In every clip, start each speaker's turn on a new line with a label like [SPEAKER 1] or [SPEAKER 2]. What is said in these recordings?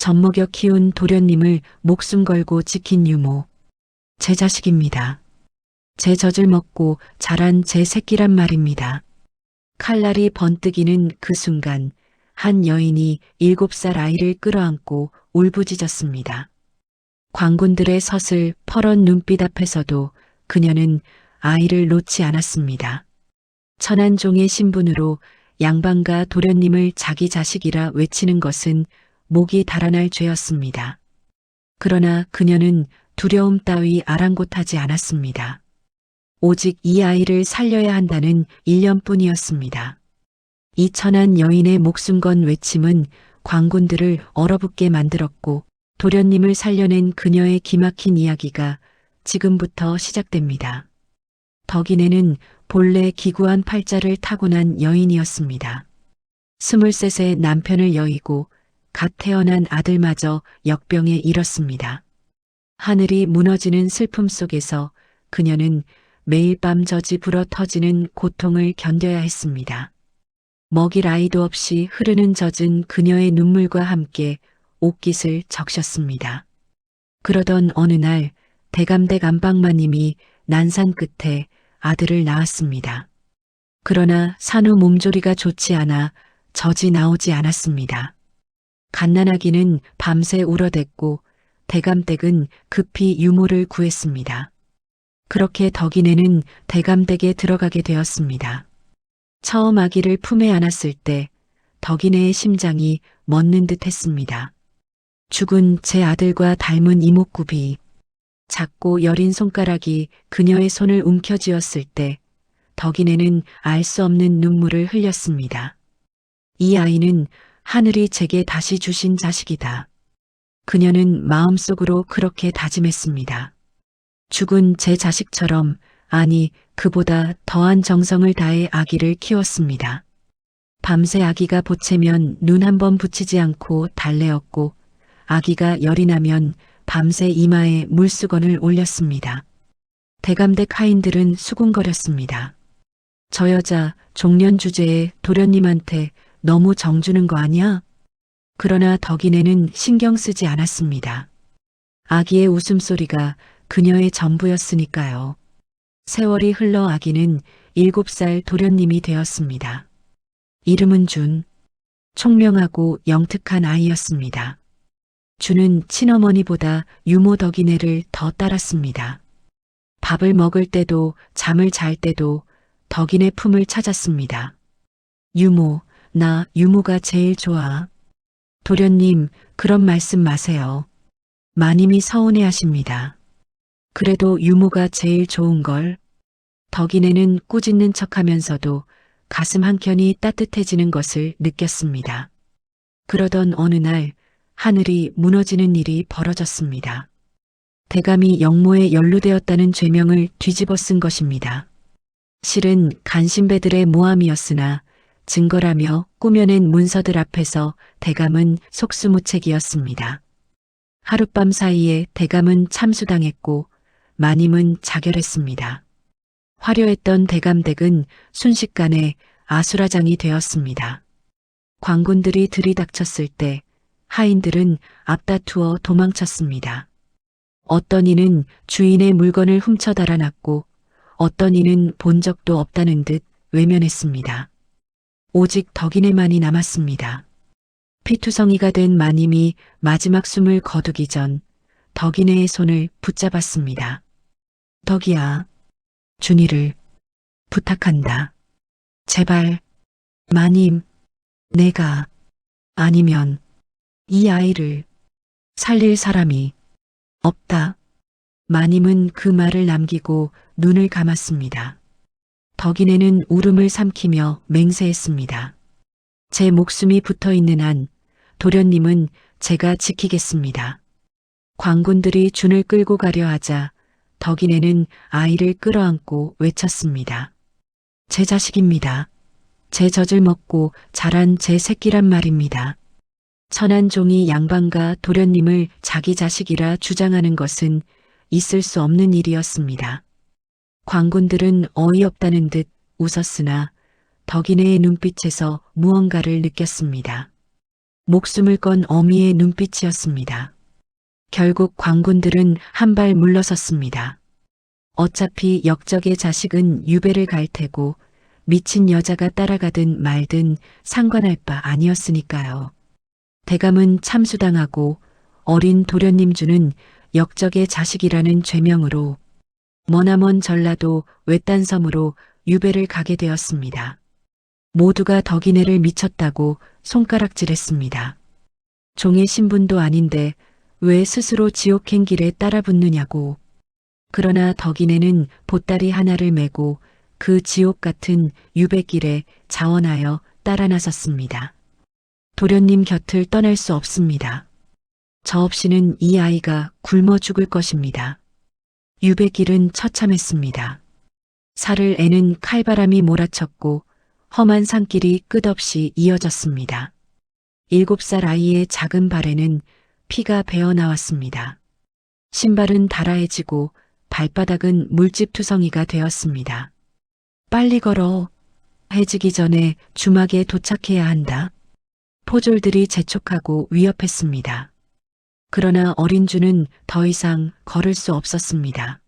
[SPEAKER 1] 젖먹여 키운 도련님을 목숨 걸고 지킨 유모. 제 자식입니다. 제 젖을 먹고 자란 제 새끼란 말입니다. 칼날이 번뜩이는 그 순간 한 여인이 7살 아이를 끌어안고 울부짖었습니다. 광군들의 서슬 퍼런 눈빛 앞에서도 그녀는 아이를 놓지 않았습니다. 천안종의 신분으로 양반과 도련님을 자기 자식이라 외치는 것은 목이 달아날 죄였습니다. 그러나 그녀는 두려움 따위 아랑곳하지 않았습니다. 오직 이 아이를 살려야 한다는 일념뿐이었습니다. 이 천한 여인의 목숨 건 외침은 광군들을 얼어붙게 만들었고 도련님을 살려낸 그녀의 기막힌 이야기가 지금부터 시작됩니다. 덕인애는 본래 기구한 팔자를 타고난 여인이었습니다. 23세 남편을 여의고 갓 태어난 아들마저 역병에 잃었습니다. 하늘이 무너지는 슬픔 속에서 그녀는 매일 밤 젖이 불어 터지는 고통을 견뎌야 했습니다. 먹일 아이도 없이 흐르는 젖은 그녀의 눈물과 함께 옷깃을 적셨습니다. 그러던 어느 날 대감댁 안방마님이 난산 끝에 아들을 낳았습니다. 그러나 산후 몸조리가 좋지 않아 젖이 나오지 않았습니다. 갓난아기는 밤새 울어댔고 대감댁은 급히 유모를 구했습니다. 그렇게 덕인애는 대감댁에 들어가게 되었습니다. 처음 아기를 품에 안았을 때 덕인애의 심장이 멎는 듯 했습니다. 죽은 제 아들과 닮은 이목구비, 작고 여린 손가락이 그녀의 손을 움켜쥐었을 때 덕인애는 알 수 없는 눈물을 흘렸습니다. 이 아이는 하늘이 제게 다시 주신 자식이다. 그녀는 마음속으로 그렇게 다짐했습니다. 죽은 제 자식처럼, 아니 그보다 더한 정성을 다해 아기를 키웠습니다. 밤새 아기가 보채면 눈 한 번 붙이지 않고 달래었고 아기가 열이 나면 밤새 이마에 물수건을 올렸습니다. 대감댁 하인들은 수군거렸습니다. 저 여자 종년 주제에 도련님한테 너무 정주는 거 아니야? 그러나 덕인애는 신경 쓰지 않았습니다. 아기의 웃음소리가 그녀의 전부였으니까요. 세월이 흘러 아기는 7살 도련님이 되었습니다. 이름은 준, 총명하고 영특한 아이였습니다. 준은 친어머니보다 유모 덕인애를 더 따랐습니다. 밥을 먹을 때도 잠을 잘 때도 덕인애 품을 찾았습니다. 유모, 나 유모가 제일 좋아. 도련님, 그런 말씀 마세요. 마님이 서운해 하십니다. 그래도 유모가 제일 좋은걸. 덕인애는 꾸짖는 척하면서도 가슴 한켠이 따뜻해지는 것을 느꼈습니다. 그러던 어느 날 하늘이 무너지는 일이 벌어졌습니다. 대감이 영모에 연루되었다는 죄명을 뒤집어 쓴 것입니다. 실은 간신배들의 모함이었으나 증거라며 꾸며낸 문서들 앞에서 대감은 속수무책이었습니다. 하룻밤 사이에 대감은 참수당했고 마님은 자결했습니다. 화려했던 대감댁은 순식간에 아수라장이 되었습니다. 광군들이 들이닥쳤을 때 하인들은 앞다투어 도망쳤습니다. 어떤 이는 주인의 물건을 훔쳐 달아났고 어떤 이는 본 적도 없다는 듯 외면했습니다. 오직 덕인애만이 남았습니다. 피투성이가 된 마님이 마지막 숨을 거두기 전 덕인애의 손을 붙잡았습니다. 덕이야, 준이를 부탁한다. 제발, 마님, 내가 아니면 이 아이를 살릴 사람이 없다. 마님은 그 말을 남기고 눈을 감았습니다. 덕인애는 울음을 삼키며 맹세했습니다. 제 목숨이 붙어 있는 한 도련님은 제가 지키겠습니다. 광군들이 준을 끌고 가려 하자 덕인애는 아이를 끌어안고 외쳤습니다. 제 자식입니다. 제 젖을 먹고 자란 제 새끼란 말입니다. 천안종이 양반과 도련님을 자기 자식이라 주장하는 것은 있을 수 없는 일이었습니다. 광군들은 어이없다는 듯 웃었으나 덕인애의 눈빛에서 무언가를 느꼈습니다. 목숨을 건 어미의 눈빛이었습니다. 결국 광군들은 한 발 물러섰습니다. 어차피 역적의 자식은 유배를 갈 테고 미친 여자가 따라가든 말든 상관할 바 아니었으니까요. 대감은 참수당하고 어린 도련님주는 역적의 자식이라는 죄명으로 머나먼 전라도 외딴 섬으로 유배를 가게 되었습니다. 모두가 덕이네를 미쳤다고 손가락질했습니다. 종의 신분도 아닌데 왜 스스로 지옥행 길에 따라붙느냐고. 그러나 덕이네는 보따리 하나를 메고 그 지옥 같은 유배길에 자원하여 따라 나섰습니다. 도련님 곁을 떠날 수 없습니다. 저 없이는 이 아이가 굶어 죽을 것입니다. 유배길은 처참했습니다. 살을 애는 칼바람이 몰아쳤고 험한 산길이 끝없이 이어졌습니다. 7살 아이의 작은 발에는 피가 배어 나왔습니다. 신발은 달아해지고 발바닥은 물집투성이가 되었습니다. 빨리 걸어. 해지기 전에 주막에 도착해야 한다. 포졸들이 재촉하고 위협했습니다. 그러나 어린 주는 더 이상 걸을 수 없었습니다.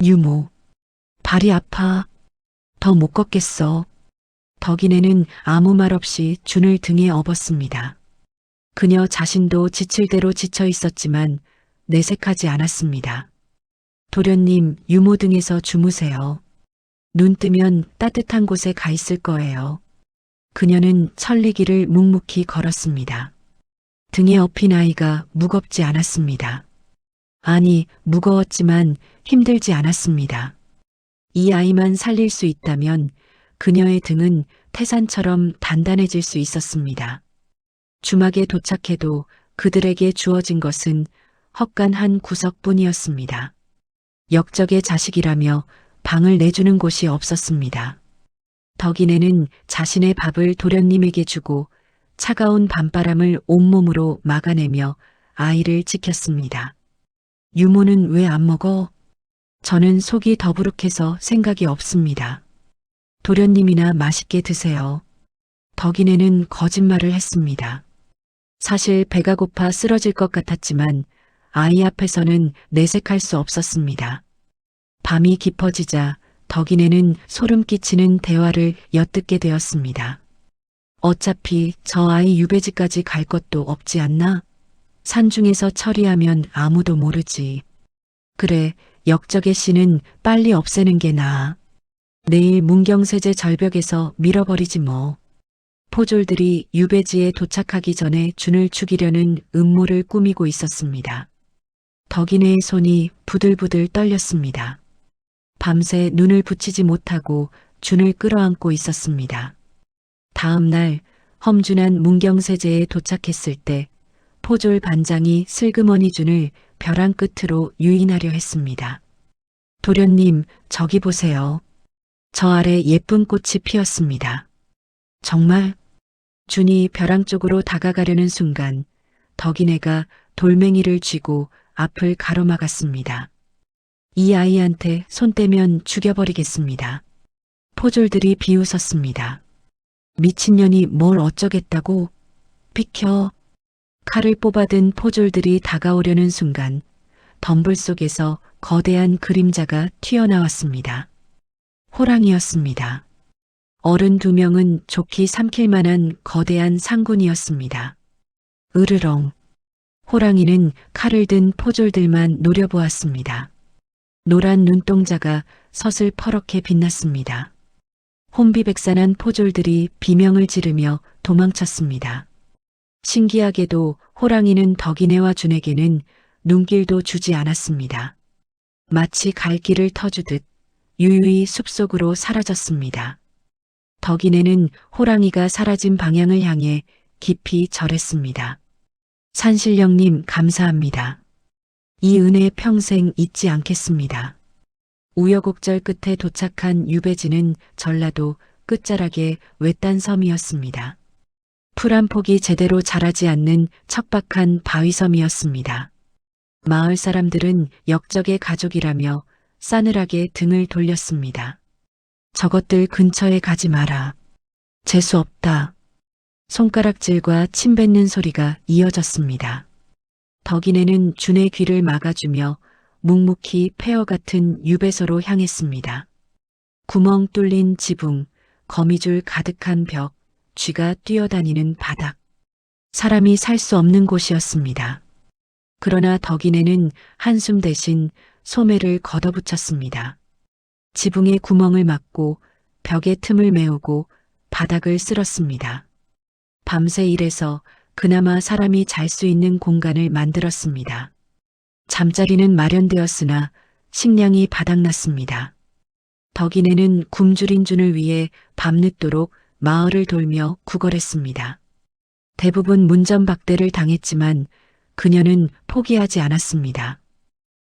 [SPEAKER 1] 유모, 발이 아파. 더 못 걷겠어. 덕이네는 아무 말 없이 준을 등에 업었습니다. 그녀 자신도 지칠 대로 지쳐 있었지만 내색하지 않았습니다. 도련님, 유모 등에서 주무세요. 눈 뜨면 따뜻한 곳에 가 있을 거예요. 그녀는 천리길을 묵묵히 걸었습니다. 등에 업힌 아이가 무겁지 않았습니다. 아니, 무거웠지만 힘들지 않았습니다. 이 아이만 살릴 수 있다면 그녀의 등은 태산처럼 단단해질 수 있었습니다. 주막에 도착해도 그들에게 주어진 것은 헛간 한 구석뿐이었습니다. 역적의 자식이라며 방을 내주는 곳이 없었습니다. 덕이네는 자신의 밥을 도련님에게 주고 차가운 밤바람을 온몸으로 막아내며 아이를 지켰습니다. 유모는 왜 안 먹어? 저는 속이 더부룩해서 생각이 없습니다. 도련님이나 맛있게 드세요. 덕이네는 거짓말을 했습니다. 사실 배가 고파 쓰러질 것 같았지만 아이 앞에서는 내색할 수 없었습니다. 밤이 깊어지자 덕이네는 소름 끼치는 대화를 엿듣게 되었습니다. 어차피 저 아이 유배지까지 갈 것도 없지 않나? 산중에서 처리하면 아무도 모르지. 그래, 역적의 씨는 빨리 없애는 게 나아. 내일 문경세제 절벽에서 밀어버리지 뭐. 포졸들이 유배지에 도착하기 전에 준을 죽이려는 음모를 꾸미고 있었습니다. 덕이네의 손이 부들부들 떨렸습니다. 밤새 눈을 붙이지 못하고 준을 끌어안고 있었습니다. 다음 날 험준한 문경세제에 도착했을 때 포졸 반장이 슬그머니 준을 벼랑 끝으로 유인하려 했습니다. 도련님, 저기 보세요. 저 아래 예쁜 꽃이 피었습니다. 정말? 준이 벼랑 쪽으로 다가가려는 순간 덕이네가 돌멩이를 쥐고 앞을 가로막았습니다. 이 아이한테 손 떼면 죽여버리겠습니다. 포졸들이 비웃었습니다. 미친년이 뭘 어쩌겠다고? 비켜. 칼을 뽑아든 포졸들이 다가오려는 순간 덤불 속에서 거대한 그림자가 튀어나왔습니다. 호랑이였습니다. 어른 2명은 좋게 삼킬 만한 거대한 상군이었습니다. 으르렁. 호랑이는 칼을 든 포졸들만 노려보았습니다. 노란 눈동자가 서슬퍼렇게 빛났습니다. 혼비백산한 포졸들이 비명을 지르며 도망쳤습니다. 신기하게도 호랑이는 덕이네와 준에게는 눈길도 주지 않았습니다. 마치 갈 길을 터주듯 유유히 숲속으로 사라졌습니다. 덕이네는 호랑이가 사라진 방향을 향해 깊이 절했습니다. 산신령님 감사합니다. 이 은혜 평생 잊지 않겠습니다. 우여곡절 끝에 도착한 유배지는 전라도 끝자락의 외딴 섬이었습니다. 풀 한 폭이 제대로 자라지 않는 척박한 바위섬이었습니다. 마을 사람들은 역적의 가족이라며 싸늘하게 등을 돌렸습니다. 저것들 근처에 가지 마라. 재수 없다. 손가락질과 침 뱉는 소리가 이어졌습니다. 덕이네는 준의 귀를 막아주며 묵묵히 폐허 같은 유배소로 향했습니다. 구멍 뚫린 지붕, 거미줄 가득한 벽, 쥐가 뛰어다니는 바닥. 사람이 살 수 없는 곳이었습니다. 그러나 덕이네는 한숨 대신 소매를 걷어붙였습니다. 지붕에 구멍을 막고 벽에 틈을 메우고 바닥을 쓸었습니다. 밤새 일해서 그나마 사람이 잘 수 있는 공간을 만들었습니다. 잠자리는 마련되었으나 식량이 바닥났습니다. 덕이네는 굶주린 준을 위해 밤늦도록 마을을 돌며 구걸했습니다. 대부분 문전박대를 당했지만 그녀는 포기하지 않았습니다.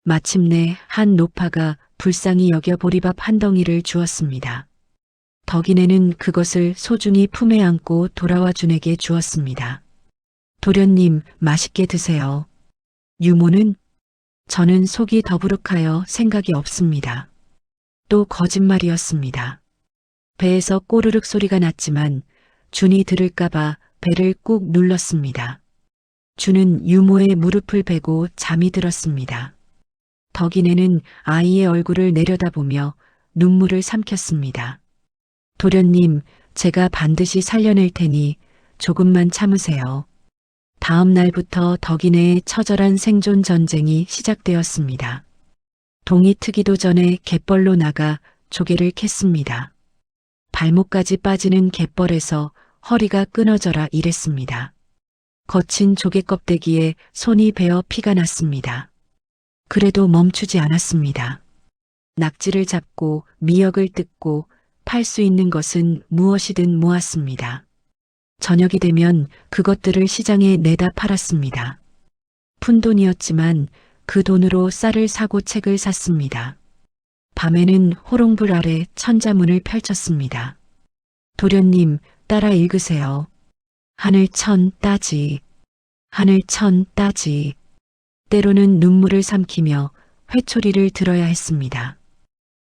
[SPEAKER 1] 마침내 한 노파가 불쌍히 여겨 보리밥 한 덩이를 주었습니다. 덕이네는 그것을 소중히 품에 안고 돌아와 준에게 주었습니다. 도련님, 맛있게 드세요. 유모는 저는 속이 더부룩하여 생각이 없습니다. 또 거짓말이었습니다. 배에서 꼬르륵 소리가 났지만 준이 들을까봐 배를 꾹 눌렀습니다. 준은 유모의 무릎을 베고 잠이 들었습니다. 덕이네는 아이의 얼굴을 내려다보며 눈물을 삼켰습니다. 도련님, 제가 반드시 살려낼 테니 조금만 참으세요. 다음 날부터 덕이네의 처절한 생존 전쟁이 시작되었습니다. 동이 트기도 전에 갯벌로 나가 조개를 캤습니다. 발목까지 빠지는 갯벌에서 허리가 끊어져라 일했습니다. 거친 조개 껍데기에 손이 베어 피가 났습니다. 그래도 멈추지 않았습니다. 낙지를 잡고 미역을 뜯고 팔 수 있는 것은 무엇이든 모았습니다. 저녁이 되면 그것들을 시장에 내다 팔았습니다. 푼돈이었지만 그 돈으로 쌀을 사고 책을 샀습니다. 밤에는 호롱불 아래 천자문을 펼쳤습니다. 도련님, 따라 읽으세요. 하늘 천 따지, 하늘 천 따지. 때로는 눈물을 삼키며 회초리를 들어야 했습니다.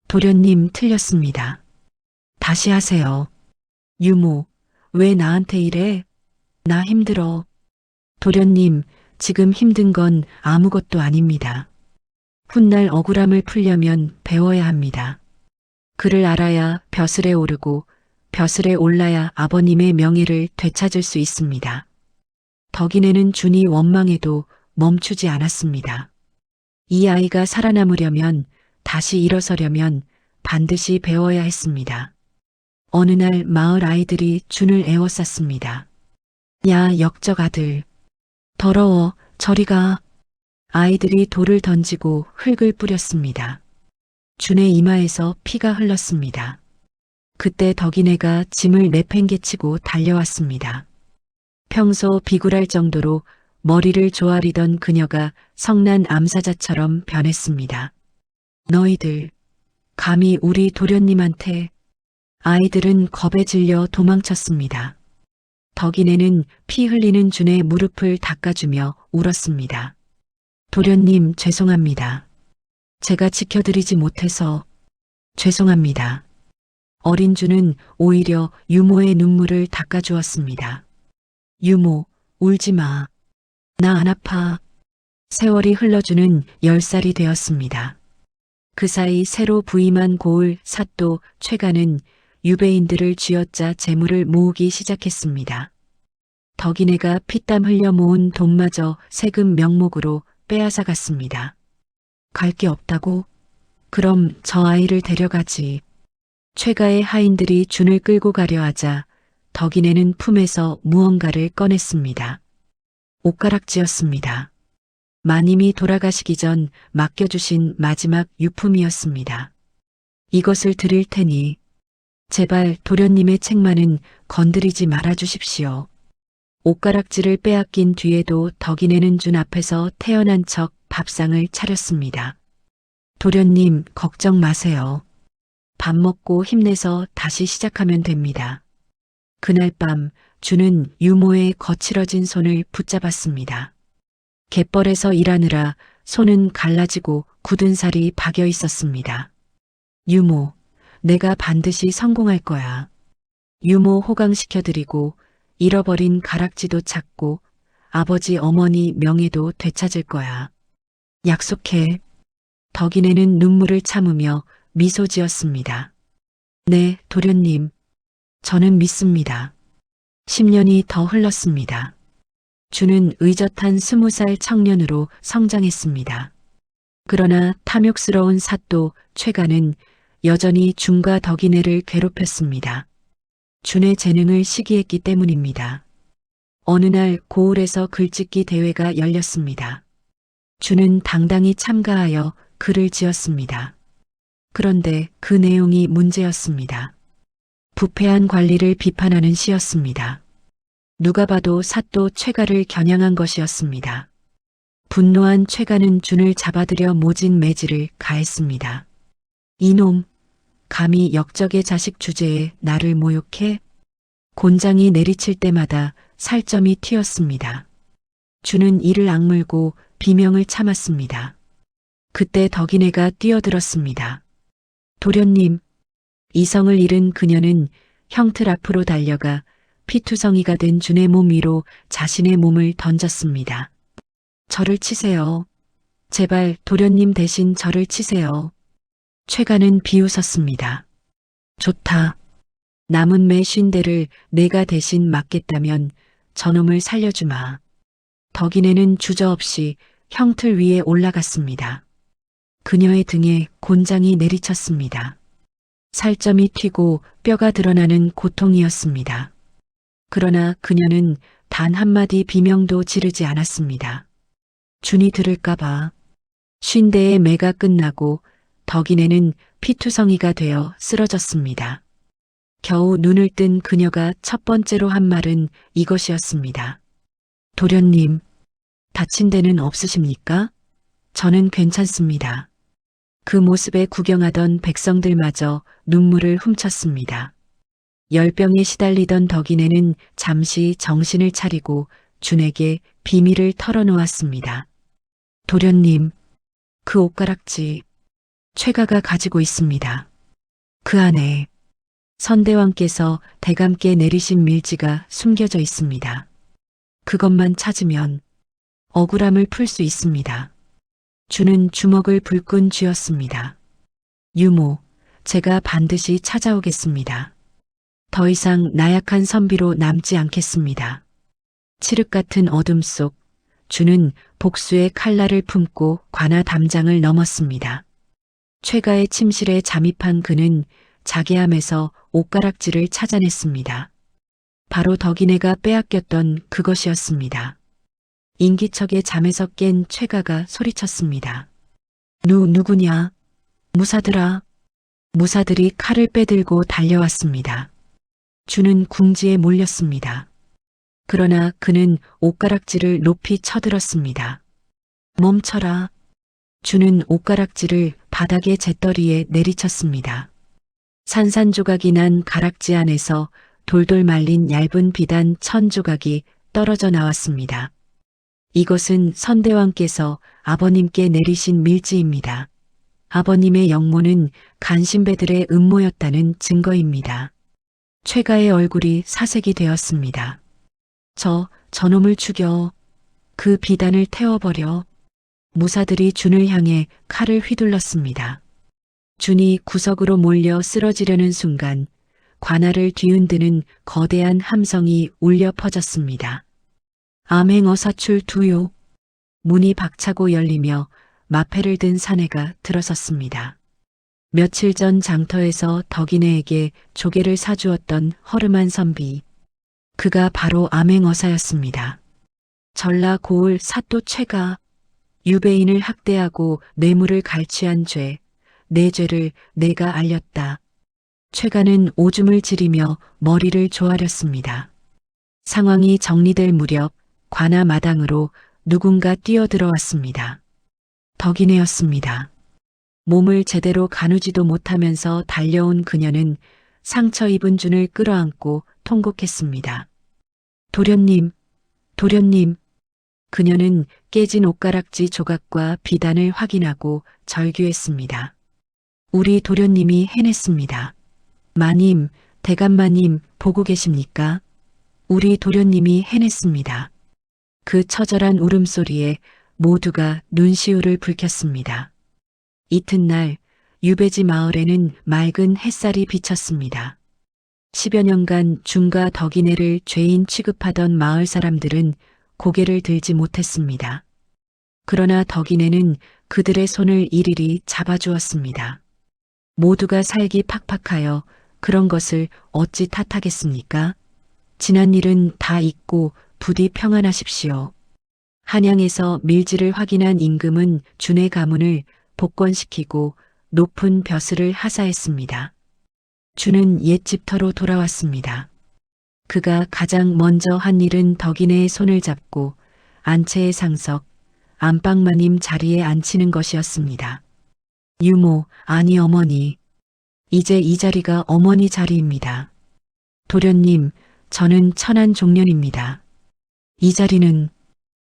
[SPEAKER 1] 도련님, 틀렸습니다. 다시 하세요. 유모, 왜 나한테 이래? 나 힘들어. 도련님, 지금 힘든 건 아무것도 아닙니다. 훗날 억울함을 풀려면 배워야 합니다. 그를 알아야 벼슬에 오르고 벼슬에 올라야 아버님의 명예를 되찾을 수 있습니다. 덕이네는 준이 원망해도 멈추지 않았습니다. 이 아이가 살아남으려면, 다시 일어서려면 반드시 배워야 했습니다. 어느 날 마을 아이들이 준을 에워쌌습니다. 야, 역적 아들. 더러워, 저리 가. 아이들이 돌을 던지고 흙을 뿌렸습니다. 준의 이마에서 피가 흘렀습니다. 그때 덕이네가 짐을 내팽개치고 달려왔습니다. 평소 비굴할 정도로 머리를 조아리던 그녀가 성난 암사자처럼 변했습니다. 너희들, 감히 우리 도련님한테. 아이들은 겁에 질려 도망쳤습니다. 덕이네는 피 흘리는 준의 무릎을 닦아주며 울었습니다. 도련님, 죄송합니다. 제가 지켜드리지 못해서 죄송합니다. 어린 준은 오히려 유모의 눈물을 닦아주었습니다. 유모, 울지 마. 나 안 아파. 세월이 흘러주는 10살이 되었습니다. 그 사이 새로 부임한 고을 사또 최가는 유배인들을 쥐어짜 재물을 모으기 시작했습니다. 덕이네가 피땀 흘려 모은 돈마저 세금 명목으로 빼앗아 갔습니다. 갈 게 없다고? 그럼 저 아이를 데려가지. 최가의 하인들이 준을 끌고 가려 하자 덕이네는 품에서 무언가를 꺼냈습니다. 옷가락지였습니다. 마님이 돌아가시기 전 맡겨주신 마지막 유품이었습니다. 이것을 드릴 테니 제발 도련님의 책만은 건드리지 말아 주십시오. 옷가락지를 빼앗긴 뒤에도 덕이네는 준 앞에서 태어난 척 밥상을 차렸습니다. 도련님, 걱정 마세요. 밥 먹고 힘내서 다시 시작하면 됩니다. 그날 밤 준은 유모의 거칠어진 손을 붙잡았습니다. 갯벌에서 일하느라 손은 갈라지고 굳은 살이 박여 있었습니다. 유모, 내가 반드시 성공할 거야. 유모 호강시켜드리고 잃어버린 가락지도 찾고 아버지 어머니 명예도 되찾을 거야. 약속해. 덕이네는 눈물을 참으며 미소 지었습니다. 네, 도련님. 저는 믿습니다. 10년이 더 흘렀습니다. 주는 의젓한 20살 청년으로 성장했습니다. 그러나 탐욕스러운 사또 최가는 여전히 준과 덕이네를 괴롭혔습니다. 준의 재능을 시기했기 때문입니다. 어느 날 고을에서 글짓기 대회가 열렸습니다. 준은 당당히 참가하여 글을 지었습니다. 그런데 그 내용이 문제였습니다. 부패한 관리를 비판하는 시였습니다. 누가 봐도 사또 최가를 겨냥한 것이었습니다. 분노한 최가는 준을 잡아들여 모진 매질을 가했습니다. 이놈, 감히 역적의 자식 주제에 나를 모욕해? 곤장이 내리칠 때마다 살점이 튀었습니다. 준은 이를 악물고 비명을 참았습니다. 그때 덕이네가 뛰어들었습니다. 도련님, 이성을 잃은 그녀는 형틀 앞으로 달려가 피투성이가 된 준의 몸 위로 자신의 몸을 던졌습니다. 저를 치세요. 제발 도련님 대신 저를 치세요. 최가는 비웃었습니다. 좋다. 남은 매 50대를 내가 대신 맞겠다면 저놈을 살려주마. 덕이네는 주저없이 형틀 위에 올라갔습니다. 그녀의 등에 곤장이 내리쳤습니다. 살점이 튀고 뼈가 드러나는 고통이었습니다. 그러나 그녀는 단 한마디 비명도 지르지 않았습니다. 준이 들을까봐. 50대의 매가 끝나고 덕이네는 피투성이가 되어 쓰러졌습니다. 겨우 눈을 뜬 그녀가 첫 번째로 한 말은 이것이었습니다. 도련님, 다친 데는 없으십니까? 저는 괜찮습니다. 그 모습에 구경하던 백성들마저 눈물을 훔쳤습니다. 열병에 시달리던 덕이네는 잠시 정신을 차리고 준에게 비밀을 털어놓았습니다. 도련님, 그 옷가락지 최가가 가지고 있습니다. 그 안에 선대왕께서 대감께 내리신 밀지가 숨겨져 있습니다. 그것만 찾으면 억울함을 풀 수 있습니다. 준은 주먹을 불끈 쥐었습니다. 유모, 제가 반드시 찾아오겠습니다. 더 이상 나약한 선비로 남지 않겠습니다. 칠흑 같은 어둠 속 준은 복수의 칼날을 품고 관아 담장을 넘었습니다. 최가의 침실에 잠입한 그는 자개함에서 옷가락지를 찾아냈습니다. 바로 덕이네가 빼앗겼던 그것이었습니다. 인기척의 잠에서 깬 최가가 소리쳤습니다. 누구냐? 무사들아. 무사들이 칼을 빼들고 달려왔습니다. 준은 궁지에 몰렸습니다. 그러나 그는 옷가락지를 높이 쳐들었습니다. 멈춰라. 준은 옷가락지를 바닥의 재떨이에 내리쳤습니다. 산산조각이 난 가락지 안에서 돌돌 말린 얇은 비단 1000조각이 떨어져 나왔습니다. 이것은 선대왕께서 아버님께 내리신 밀지입니다. 아버님의 영모는 간신배들의 음모였다는 증거입니다. 최가의 얼굴이 사색이 되었습니다. 저놈을 죽여. 그 비단을 태워버려. 무사들이 준을 향해 칼을 휘둘렀습니다. 준이 구석으로 몰려 쓰러지려는 순간 관아를 뒤흔드는 거대한 함성이 울려 퍼졌습니다. 암행어사출 두요. 문이 박차고 열리며 마패를 든 사내가 들어섰습니다. 며칠 전 장터에서 덕이네에게 조개를 사주었던 허름한 선비. 그가 바로 암행어사였습니다. 전라 고을 사또 최가. 유배인을 학대하고 뇌물을 갈취한 죄. 내 죄를 내가 알렸다. 최가는 오줌을 지리며 머리를 조아렸습니다. 상황이 정리될 무렵 관아 마당으로 누군가 뛰어들어왔습니다. 덕이네였습니다. 몸을 제대로 가누지도 못하면서 달려온 그녀는 상처 입은 준을 끌어안고 통곡했습니다. 도련님, 도련님. 그녀는 깨진 옷가락지 조각과 비단을 확인하고 절규했습니다. 우리 도련님이 해냈습니다. 마님, 대감마님 보고 계십니까? 우리 도련님이 해냈습니다. 그 처절한 울음소리에 모두가 눈시울을 붉혔습니다. 이튿날 유배지 마을에는 맑은 햇살이 비쳤습니다. 10여 년간 준과 덕이네를 죄인 취급하던 마을 사람들은 고개를 들지 못했습니다. 그러나 덕이네는 그들의 손을 일일이 잡아주었습니다. 모두가 살기 팍팍하여 그런 것을 어찌 탓하겠습니까? 지난 일은 다 잊고 부디 평안하십시오. 한양에서 밀지를 확인한 임금은 준의 가문을 복권시키고 높은 벼슬을 하사했습니다. 준은 옛 집터로 돌아왔습니다. 그가 가장 먼저 한 일은 덕이네의 손을 잡고 안채의 상석, 안방마님 자리에 앉히는 것이었습니다. 유모, 아니 어머니. 이제 이 자리가 어머니 자리입니다. 도련님, 저는 천한 종년입니다. 이 자리는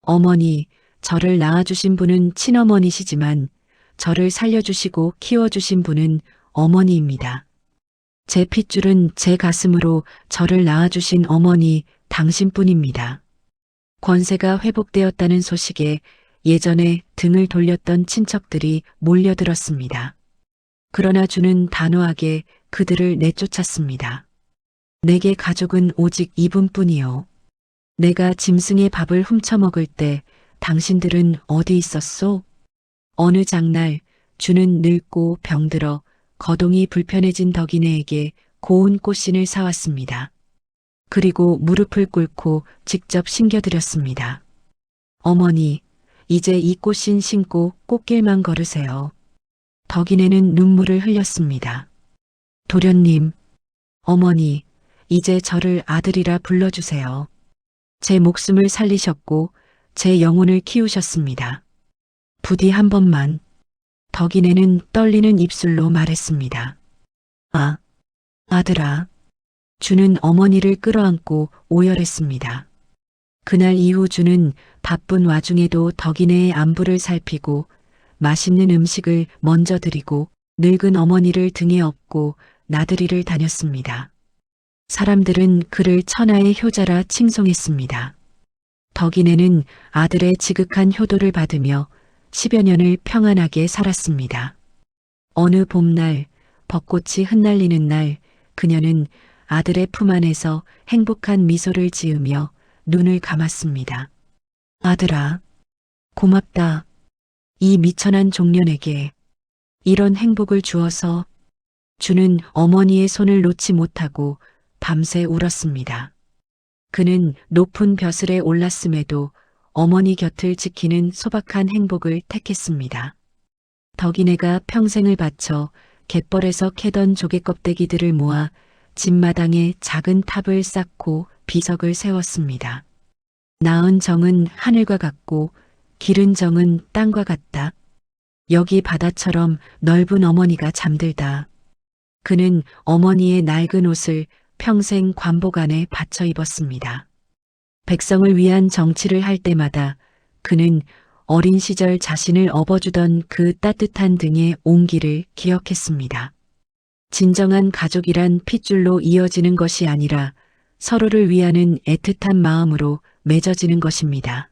[SPEAKER 1] 어머니, 저를 낳아주신 분은 친어머니시지만 저를 살려주시고 키워주신 분은 어머니입니다. 제 핏줄은 제 가슴으로 저를 낳아주신 어머니 당신뿐입니다. 권세가 회복되었다는 소식에 예전에 등을 돌렸던 친척들이 몰려들었습니다. 그러나 주는 단호하게 그들을 내쫓았습니다. 내게 가족은 오직 이분뿐이요. 내가 짐승의 밥을 훔쳐먹을 때 당신들은 어디 있었소? 어느 장날 주는 늙고 병들어 거동이 불편해진 덕이네에게 고운 꽃신을 사왔습니다. 그리고 무릎을 꿇고 직접 신겨드렸습니다. 어머니, 이제 이 꽃신 신고 꽃길만 걸으세요. 덕이네는 눈물을 흘렸습니다. 도련님, 어머니, 이제 저를 아들이라 불러주세요. 제 목숨을 살리셨고 제 영혼을 키우셨습니다. 부디 한 번만. 덕이네는 떨리는 입술로 말했습니다. 아, 아들아. 주는 어머니를 끌어안고 오열했습니다. 그날 이후 주는 바쁜 와중에도 덕이네의 안부를 살피고 맛있는 음식을 먼저 드리고 늙은 어머니를 등에 업고 나들이를 다녔습니다. 사람들은 그를 천하의 효자라 칭송했습니다. 덕이네는 아들의 지극한 효도를 받으며 10여 년을 평안하게 살았습니다. 어느 봄날 벚꽃이 흩날리는 날 그녀는 아들의 품 안에서 행복한 미소를 지으며 눈을 감았습니다. 아들아, 고맙다. 이 미천한 종년에게 이런 행복을 주어서. 주는 어머니의 손을 놓지 못하고 밤새 울었습니다. 그는 높은 벼슬에 올랐음에도 어머니 곁을 지키는 소박한 행복을 택했습니다. 덕이네가 평생을 바쳐 갯벌에서 캐던 조개 껍데기들을 모아 집마당에 작은 탑을 쌓고 비석을 세웠습니다. 낳은 정은 하늘과 같고 기른 정은 땅과 같다. 여기 바다처럼 넓은 어머니가 잠들다. 그는 어머니의 낡은 옷을 평생 관복 안에 받쳐 입었습니다. 백성을 위한 정치를 할 때마다 그는 어린 시절 자신을 업어주던 그 따뜻한 등의 온기를 기억했습니다. 진정한 가족이란 핏줄로 이어지는 것이 아니라 서로를 위하는 애틋한 마음으로 맺어지는 것입니다.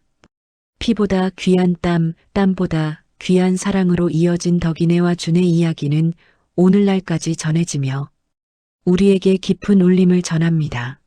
[SPEAKER 1] 피보다 귀한 땀, 땀보다 귀한 사랑으로 이어진 덕이네와 준의 이야기는 오늘날까지 전해지며 우리에게 깊은 울림을 전합니다.